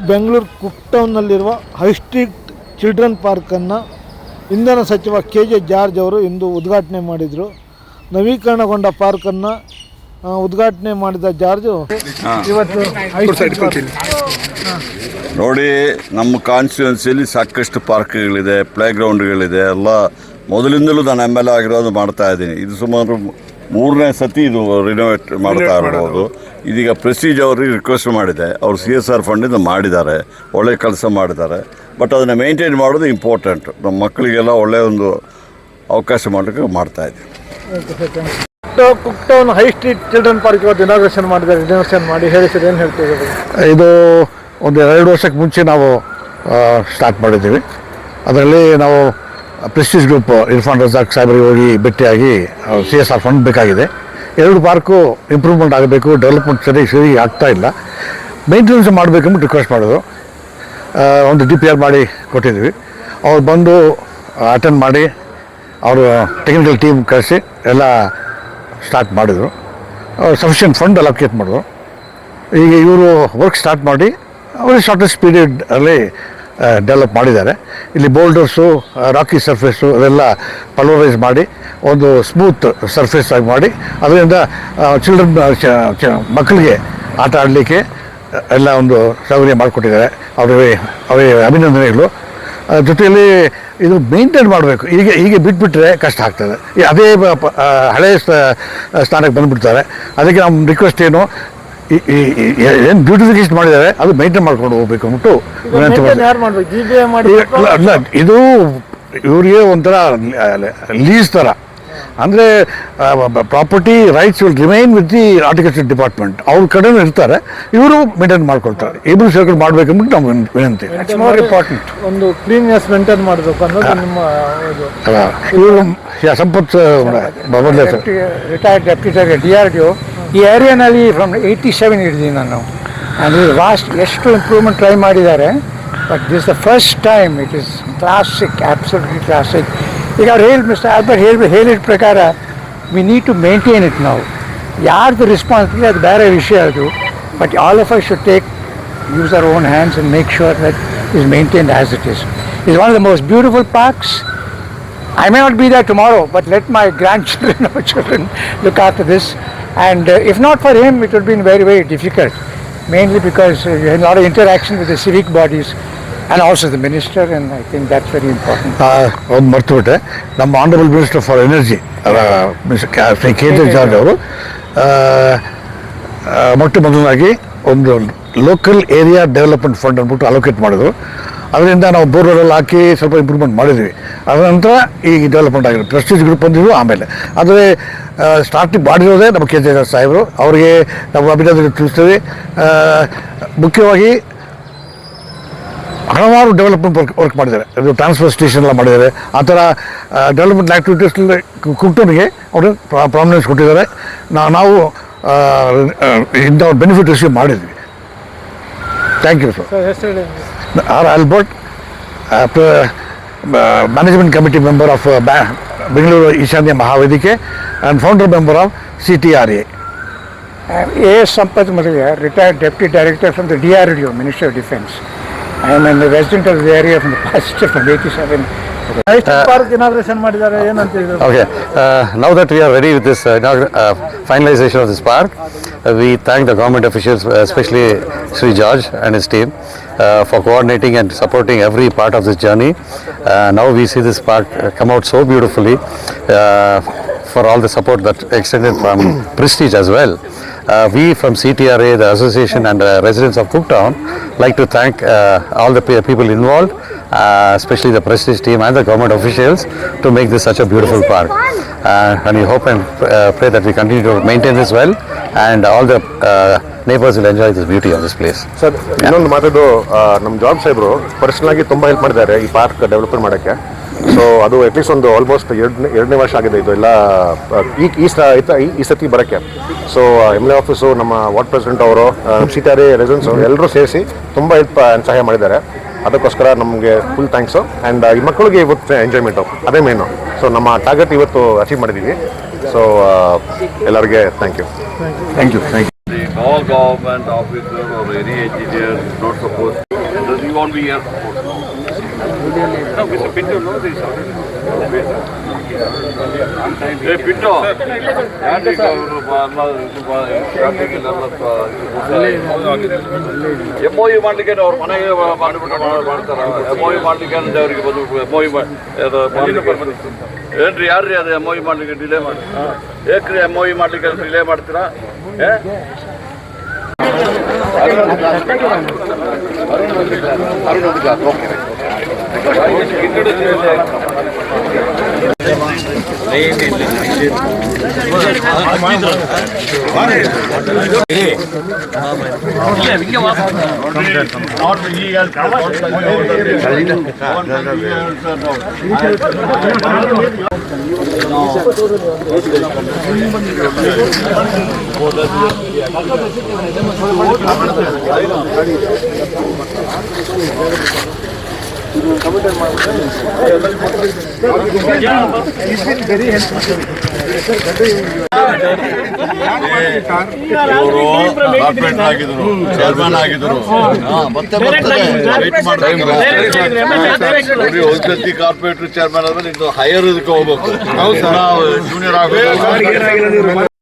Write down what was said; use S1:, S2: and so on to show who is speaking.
S1: Bengaluru ಕುಕ್ಟೌನ್ನಲ್ಲಿರುವ ಹೈಸ್ಟ್ರೀಟ್ children ಪಾರ್ಕನ್ನು ಇಂಧನ ಸಚಿವ KJ. George ಅವರು ಇಂದು ಉದ್ಘಾಟನೆ ಮಾಡಿದರು. ನವೀಕರಣಗೊಂಡ ಪಾರ್ಕನ್ನು ಉದ್ಘಾಟನೆ ಮಾಡಿದ ಜಾರ್ಜು ಇವತ್ತು
S2: ನೋಡಿ, ನಮ್ಮ ಕಾನ್ಸ್ಟಿಟ್ಯೂನ್ಸಿಯಲ್ಲಿ ಸಾಕಷ್ಟು ಪಾರ್ಕ್ಗಳಿದೆ, ಪ್ಲೇಗ್ರೌಂಡ್ಗಳಿದೆ. ಎಲ್ಲ ಮೊದಲಿಂದಲೂ ನಾನು MLA ಆಗಿರೋದು ಮಾಡ್ತಾ ಇದ್ದೀನಿ. ಇದು ಸುಮಾರು 3ನೇ ಸತಿ ಇದು ರಿನೋವೇಟ್ ಮಾಡ್ತಾ ಇರ್ಬೋದು. ಇದೀಗ ಪ್ರೆಸ್ಟೀಜ್ ಅವ್ರಿಗೆ ರಿಕ್ವೆಸ್ಟ್ ಮಾಡಿದೆ, ಅವರು CSR ಫಂಡಿಂದ ಮಾಡಿದ್ದಾರೆ, ಒಳ್ಳೆ ಕೆಲಸ ಮಾಡಿದ್ದಾರೆ. ಬಟ್ ಅದನ್ನು ಮೇಂಟೈನ್ ಮಾಡೋದು ಇಂಪಾರ್ಟೆಂಟ್. ನಮ್ಮ ಮಕ್ಕಳಿಗೆಲ್ಲ ಒಳ್ಳೆಯ ಒಂದು ಅವಕಾಶ ಮಾಡೋಕ್ಕೆ ಮಾಡ್ತಾಯಿದ್ದೀವಿ.
S1: ಕುಕ್ಟೌನ್ ಹೈ ಸ್ಟ್ರೀಟ್ ಚಿಲ್ಡ್ರನ್ ಪಾರ್ಕ್ ಇವತ್ತು ಇನಾಗ್ರೇಷನ್ ಮಾಡಿದ್ದಾರೆ. ರಿನೋವೇಷನ್ ಮಾಡಿ ಹೇಳಿ ಸರ್, ಏನು ಹೇಳ್ತೀವಿ?
S3: ಇದು ಒಂದು 2 ವರ್ಷಕ್ಕೆ ಮುಂಚೆ ನಾವು ಸ್ಟಾರ್ಟ್ ಮಾಡಿದ್ದೀವಿ. ಅದರಲ್ಲಿ ನಾವು ಪ್ರೆಸ್ಟೀಜ್ ಗ್ರೂಪ್ ಇರ್ಫಾನ್ ರಜಾಕ್ ಸಾಹೇಬರಿಗೆ ಹೋಗಿ ಭೇಟಿಯಾಗಿ CSR ಫಂಡ್ ಬೇಕಾಗಿದೆ. 2 ಪಾರ್ಕು ಇಂಪ್ರೂವ್ಮೆಂಟ್ ಆಗಬೇಕು, ಡೆವಲಪ್ಮೆಂಟ್ ಸರಿ ಆಗ್ತಾ ಇಲ್ಲ, ಮೇಂಟೆನೆನ್ಸ್ ಮಾಡಬೇಕಂತ ರಿಕ್ವೆಸ್ಟ್ ಮಾಡೋದು. ಒಂದು DPR ಮಾಡಿ ಕೊಟ್ಟಿದ್ದೀವಿ. ಅವ್ರು ಬಂದು ಅಟೆಂಡ್ ಮಾಡಿ ಅವರು ಟೆಕ್ನಿಕಲ್ ಟೀಮ್ ಕಳಿಸಿ ಎಲ್ಲ ಸ್ಟಾರ್ಟ್ ಮಾಡಿದರು. ಸಫಿಷಿಯೆಂಟ್ ಫಂಡ್ ಅಲೋಕೇಟ್ ಮಾಡಿದ್ರು. ಈಗ ಇವರು ವರ್ಕ್ ಸ್ಟಾರ್ಟ್ ಮಾಡಿ ಅವರು ಶಾರ್ಟೆಸ್ಟ್ ಪೀರಿಯಡಲ್ಲಿ ಡೆವಲಪ್ ಮಾಡಿದ್ದಾರೆ. ಇಲ್ಲಿ ಬೋಲ್ಡರ್ಸು, ರಾಕಿ ಸರ್ಫೇಸು ಅದೆಲ್ಲ ಪಲ್ವರೈಸ್ ಮಾಡಿ ಒಂದು ಸ್ಮೂತ್ ಸರ್ಫೇಸ್ ಆಗಿ ಮಾಡಿ ಅದರಿಂದ ಚಿಲ್ಡ್ರನ್ ಮಕ್ಕಳಿಗೆ ಆಟ ಆಡಲಿಕ್ಕೆ ಎಲ್ಲ ಒಂದು ಸೌಕರ್ಯ ಮಾಡಿಕೊಟ್ಟಿದ್ದಾರೆ. ಅವರಿಗೆ ಅಭಿನಂದನೆಗಳು. ಜೊತೆಯಲ್ಲಿ ಇದು ಮೇಂಟೈನ್ ಮಾಡಬೇಕು. ಹೀಗೆ ಬಿಟ್ಬಿಟ್ರೆ ಕಷ್ಟ ಆಗ್ತದೆ. ಅದೇ ಹಳೆಯ ಸ್ಥಾನಕ್ಕೆ ಬಂದುಬಿಡ್ತಾರೆ. ಅದಕ್ಕೆ ನಮ್ಮ ರಿಕ್ವೆಸ್ಟ್ ಏನು ಬ್ಯೂಟಿಫಿಕೇಶನ್ ಮಾಡಿದ್ದಾರೆ ಅದು ಮೇಂಟೈನ್ ಮಾಡ್ಕೊಂಡು ಹೋಗ್ಬೇಕು ಅಂದ್ಬಿಟ್ಟು ವಿನಂತಿ ಅಲ್ಲ. ಇದು ಇವರಿಗೆ ಒಂಥರ ಲೀಸ್ ಥರ, ಅಂದರೆ property rights will remain with the horticulture department. ಅವ್ರ ಕಡೆನೂ ಇರ್ತಾರೆ, ಇವರು ಮೇಂಟೈನ್ ಮಾಡ್ಕೊಳ್ತಾರೆ. ಇಬ್ಬರು ಸೇರ್ಕೊಂಡು ಮಾಡಬೇಕಂದ್ಬಿಟ್ಟು ನಮ್ಮ ವಿನಂತಿ. It's more important.
S1: ಒಂದು ಕ್ಲೀನ್ನೆಸ್ ಮೇಂಟೈನ್ ಮಾಡಬೇಕು ಅನ್ನೋದು ನಿಮ್ಮ
S3: ಇವರು Sampath
S4: retired deputy director DRDO. ಈ ಏರಿಯಾನಲ್ಲಿ ಫ್ರಮ್ 87 ಹಿಡಿದೀನಿ ನಾನು. ಅಂದರೆ ಲಾಸ್ಟ್ ಎಷ್ಟು ಇಂಪ್ರೂವ್ಮೆಂಟ್ ಟ್ರೈ ಮಾಡಿದ್ದಾರೆ. But this the first time it is classic, absolutely classic. ಈಗ ಅವ್ರು ಮಿಸ್ಟರ್ ಆಲ್ಬರ್ಟ್ ಹೇಳಿದ ಪ್ರಕಾರ we need to maintain it. ನಾವು ಯಾರ್ದು ರೆಸ್ಪಾನ್ಸಿಬಿಲಿಟಿ ಅದು ಬೇರೆ ವಿಷಯ ಅದು. But all of us should use our own hands and make sure that it is maintained as it is. It's one of the most beautiful parks. I may not be there tomorrow, but let my grandchildren or children look after this. And if not for him, it would have been very, very difficult. Mainly because you had a lot of interaction with the civic bodies and also the minister, and I think that's very important.
S3: ಒಂದು ಮರ್ತುಬಿಟ್ಟೆ, ನಮ್ಮ honourable minister for energy Shri KJ. George ಅವರು ಮೊದಲಾಗಿ ಒಂದು local area development fund ಅಂದ್ಬಿಟ್ಟು allocate ಮಾಡಿದ್ರು. ಅದರಿಂದ ನಾವು borewell ಹಾಕಿ ಸ್ವಲ್ಪ ಇಂಪ್ರೂವ್ಮೆಂಟ್ ಮಾಡಿದ್ವಿ. ಅದರ ನಂತರ ಈಗ ಡೆವಲಪ್ಮೆಂಟ್ ಆಗಿದೆ. ಪ್ರೆಸ್ಟೀಜ್ ಗ್ರೂಪ್ ಬಂದಿದ್ದು ಆಮೇಲೆ. ಆದರೆ ಸ್ಟಾರ್ಟಿಂಗ್ ಮಾಡಿರೋದೇ ನಮ್ಮ ಕೆ.ಜೆ. ಜಾರ್ಜ್ ಸಾಹೇಬರು. ಅವರಿಗೆ ನಾವು ಅಭಿನಂದನೆ ತಿಳಿಸ್ತೀವಿ. ಮುಖ್ಯವಾಗಿ ಹಲವಾರು ಡೆವಲಪ್ಮೆಂಟ್ ವರ್ಕ್ ಮಾಡಿದ್ದಾರೆ. ಇದು ಟ್ರಾನ್ಸ್ಫರ್ ಸ್ಟೇಷನ್ ಎಲ್ಲ ಮಾಡಿದ್ದಾರೆ. ಆ ಥರ ಡೆವಲಪ್ಮೆಂಟ್ ಆ್ಯಕ್ಟಿವಿಟೀಸ್ನಲ್ಲಿ ಕುಕ್ಟೌನ್ಗೆ ಅವರು ಪ್ರಾಮಿನೆನ್ಸ್ ಕೊಟ್ಟಿದ್ದಾರೆ. ನಾವು ಇಂಥ ಬೆನಿಫಿಟ್ ರಿಸೀವ್ ಮಾಡಿದ್ವಿ. Thank you sir. R Albert, management committee member of Bengaluru Eshanya Mahavedike and founder member of CTRA.
S4: A.S. Sampath Madhya, retired deputy director from the DRDO, Ministry of Defence. I am a resident of the area from the past, from 87.
S1: Park inauguration ಮಾಡಿದ್ದಾರೆ, ಏನಂತ ಹೇಳಿದ್ರು?
S5: Okay, now that we are ready with this finalization of this park, we thank the government officials, especially Sri George and his team, for coordinating and supporting every part of this journey. Now we see this park come out so beautifully, for all the support that extended from Prestige as well. We from CTRA, the association and residents of Cooktown, like to thank all the people involved, especially the Prestige team and the government officials, to make this such a beautiful park. And we hope and pray that we continue to maintain this well, and all the neighbors will enjoy this beauty of this place.
S6: Sir, ಇನ್ನೊಂದು ಮಾತದು, ನಮ್ಮ job ಸಾಹೇಬರು personal ಆಗಿ ತುಂಬ help ಮಾಡಿದ್ದಾರೆ ಈ park development ಮಾಡೋಕ್ಕೆ. So ಅದು at least ಒಂದು ಆಲ್ಮೋಸ್ಟ್ ಎರಡನೇ ವರ್ಷ ಆಗಿದೆ ಇದು ಎಲ್ಲ ಈ ಸತಿ ಬರೋಕ್ಕೆ. ಸೊ MLA ಆಫೀಸು, ನಮ್ಮ ವಾರ್ಡ್ ಪ್ರೆಸಿಡೆಂಟ್ ಅವರು, CTRA ರೆಸಿಡೆನ್ಸ್ ಎಲ್ಲರೂ ಸೇರಿಸಿ ತುಂಬ ಹೆಲ್ಪ್ ಸಹಾಯ ಮಾಡಿದ್ದಾರೆ. ಅದಕ್ಕೋಸ್ಕರ ನಮಗೆ ಫುಲ್ ಥ್ಯಾಂಕ್ಸು. ಆ್ಯಂಡ್ ಈ ಮಕ್ಕಳಿಗೆ ಇವತ್ತು ಎಂಜಾಯ್ಮೆಂಟು ಅದೇ ಮೇನು. ಸೊ ನಮ್ಮ ಟಾರ್ಗೆಟ್ ಇವತ್ತು ಅಚೀವ್ ಮಾಡಿದ್ದೀವಿ. ಸೊ ಎಲ್ಲರಿಗೆ thank you.
S2: No government officer or any engineer is not supposed to won't be here. No, Mr. Pinto knows this already. Hey, Pinto. MOU ಮಾಡಲಿಕ್ಕೆ ಅವ್ರ ಮನೆಗೆ ಮಾಡ್ತಾರ. MOU ಮಾಡಲಿಕ್ಕೆ ಅಂದ್ರೆ ಅವರಿಗೆ MOU ಏನ್ರಿ ಯಾರ್ರಿ ಅದು MOU ಮಾಡಲಿಕ್ಕೆ ಡಿಲೇ ಮಾಡಿ ಏಕ್ರಿ MOU ಮಾಡಲಿಕ್ಕೆ ಡಿಲೇ ಮಾಡ್ತೀರಾ? ಕಾರ್ಪೊರೇಟರ್ ಆಗಿದ್ರು, ಚೇರ್ಮನ್ ಆಗಿದ್ರು, ಮತ್ತೆ ಒಂದ್ಸತಿ ಕಾರ್ಪೊರೇಟರ್ ಚೇರ್ಮನ್ ಆದ್ಮೇಲೆ ಇನ್ನು ಹೈಯರ್ ಇದಕ್ಕೆ ಹೋಗ್ಬೇಕು. ಜೂನಿಯರ್ ಆಗಬೇಕು.